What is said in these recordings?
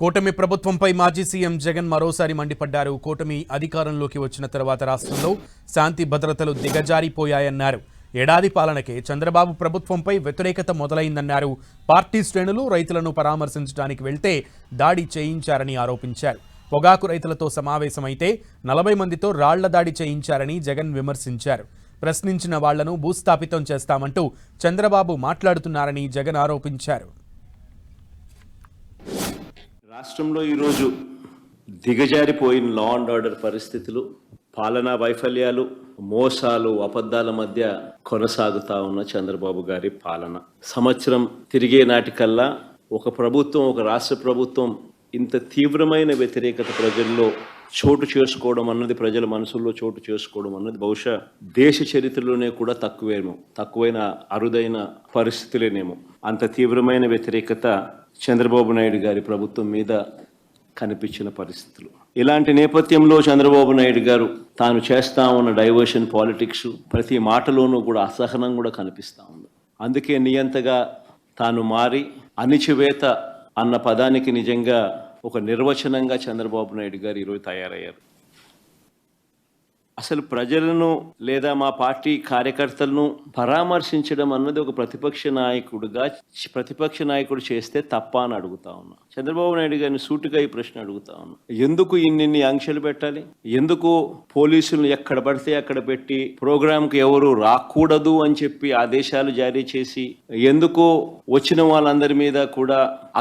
కూటమి ప్రభుత్వంపై మాజీ సీఎం జగన్ మరోసారి మండిపడ్డారు. కూటమి అధికారంలోకి వచ్చిన తర్వాత రాష్ట్రంలో శాంతి భద్రతలు దిగజారిపోయాయన్నారు. ఏడాది పాలనకే చంద్రబాబు ప్రభుత్వంపై వ్యతిరేకత మొదలైందన్నారు. పార్టీ శ్రేణులు రైతులను పరామర్శించడానికి వెళ్తే దాడి చేయించారని ఆరోపించారు. పొగాకు రైతులతో సమావేశమైతే 40 మందితో రాళ్ల దాడి చేయించారని జగన్ విమర్శించారు. ప్రశ్నించిన వాళ్లను భూస్థాపితం చేస్తామంటూ చంద్రబాబు మాట్లాడుతున్నారని జగన్ ఆరోపించారు. రాష్ట్రంలో ఈరోజు దిగజారిపోయిన లా అండ్ ఆర్డర్ పరిస్థితులు, పాలనా వైఫల్యాలు, మోసాలు, అబద్ధాల మధ్య కొనసాగుతా ఉన్న చంద్రబాబు గారి పాలన సంవత్సరం తిరిగే నాటికల్లా ఒక రాష్ట్ర ప్రభుత్వం ఇంత తీవ్రమైన వ్యతిరేకత ప్రజల్లో చోటు చేసుకోవడం అన్నది, ప్రజల మనసుల్లో చోటు చేసుకోవడం అన్నది బహుశా దేశ చరిత్రలోనే కూడా తక్కువైన అరుదైన పరిస్థితులేనేమో. అంత తీవ్రమైన వ్యతిరేకత చంద్రబాబు నాయుడు గారి ప్రభుత్వం మీద కనిపించిన పరిస్థితులు. ఇలాంటి నేపథ్యంలో చంద్రబాబు నాయుడు గారు తాను చేస్తా ఉన్న డైవర్షన్ పాలిటిక్స్, ప్రతి మాటలోనూ కూడా అసహనం కూడా కనిపిస్తూ ఉంది. అందుకే నియంతగా తాను మారి అణిచివేత అన్న పదానికి నిజంగా ఒక నిర్వచనంగా చంద్రబాబు నాయుడు గారు ఈరోజు తయారయ్యారు. అసలు ప్రజలను లేదా మా పార్టీ కార్యకర్తలను పరామర్శించడం అన్నది ఒక ప్రతిపక్ష నాయకుడు చేస్తే తప్ప అని అడుగుతా ఉన్నా. చంద్రబాబు నాయుడు గారిని సూటిగా ఈ ప్రశ్న అడుగుతా ఉన్నా. ఎందుకు ఇన్ని ఆంక్షలు పెట్టాలి? ఎందుకు పోలీసులను ఎక్కడ పడితే అక్కడ పెట్టి ప్రోగ్రాంకి ఎవరు రాకూడదు అని చెప్పి ఆదేశాలు జారీ చేసి, ఎందుకు వచ్చిన వాళ్ళందరి మీద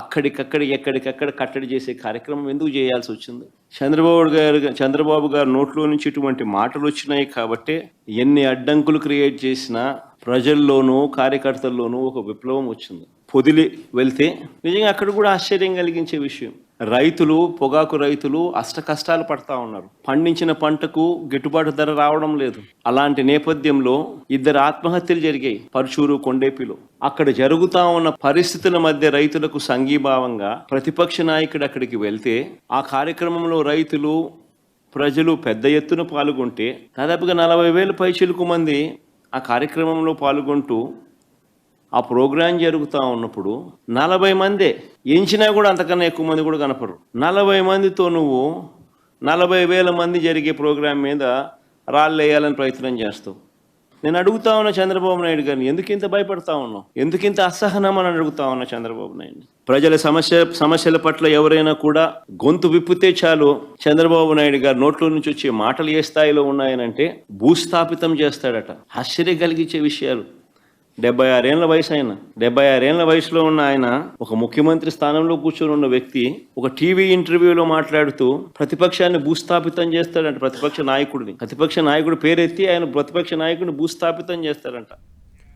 ఎక్కడికక్కడ కట్టడి చేసే కార్యక్రమం ఎందుకు చేయాల్సి వచ్చింది? చంద్రబాబు గారు నోట్లో నుంచి ఇటువంటి మాటలు వచ్చినాయి కాబట్టి ఎన్ని అడ్డంకులు క్రియేట్ చేసినా ప్రజల్లోనూ కార్యకర్తల్లోనూ ఒక విప్లవం వచ్చింది. పొదిలి వెళ్తే నిజంగా అక్కడ కూడా ఆశ్చర్యం కలిగించే విషయం, పొగాకు రైతులు కష్టాలు పడతా ఉన్నారు. పండించిన పంటకు గిట్టుబాటు ధర రావడం లేదు. అలాంటి నేపథ్యంలో 2 ఆత్మహత్యలు జరిగాయి పరుచూరు, కొండేపిలో. అక్కడ జరుగుతా ఉన్న పరిస్థితుల మధ్య రైతులకు సంఘీభావంగా ప్రతిపక్ష నాయకుడు అక్కడికి వెళ్తే ఆ కార్యక్రమంలో ప్రజలు పెద్ద ఎత్తున పాల్గొంటే దాదాపుగా 40,000 పైచిలుకు మంది ఆ కార్యక్రమంలో పాల్గొంటూ ఆ ప్రోగ్రాం జరుగుతూ ఉన్నప్పుడు 40 మందే, ఎంచినా కూడా అంతకన్నా ఎక్కువ మంది కూడా కనపడరు. 40 మందితో నువ్వు 40,000 మంది జరిగే ప్రోగ్రాం మీద రాళ్ళు వేయాలని ప్రయత్నం చేస్తావు. నేను అడుగుతా ఉన్నా చంద్రబాబు నాయుడు గారిని, ఎందుకు ఇంత భయపడతా ఉన్నావు? ఎందుకు ఇంత అసహనం అని అడుగుతా ఉన్నా చంద్రబాబు నాయుడు. ప్రజల సమస్యల పట్ల ఎవరైనా కూడా గొంతు విప్పితే చాలు చంద్రబాబు నాయుడు గారు నోట్లో నుంచి వచ్చే మాటలు ఏ స్థాయిలో ఉన్నాయనంటే భూస్థాపితం చేస్తాడట. ఆశ్చర్యం కలిగించే విషయాలు. 76 ఏళ్ల వయసులో ఉన్న ఆయన, ఒక ముఖ్యమంత్రి స్థానంలో కూర్చొని ఉన్న వ్యక్తి, ఒక టీవీ ఇంటర్వ్యూలో మాట్లాడుతూ ప్రతిపక్షాన్ని భూస్థాపితం చేస్తాడంట. ప్రతిపక్ష నాయకుడు పేరెత్తి ఆయన ప్రతిపక్ష నాయకుడిని భూస్థాపితం చేస్తాడంట.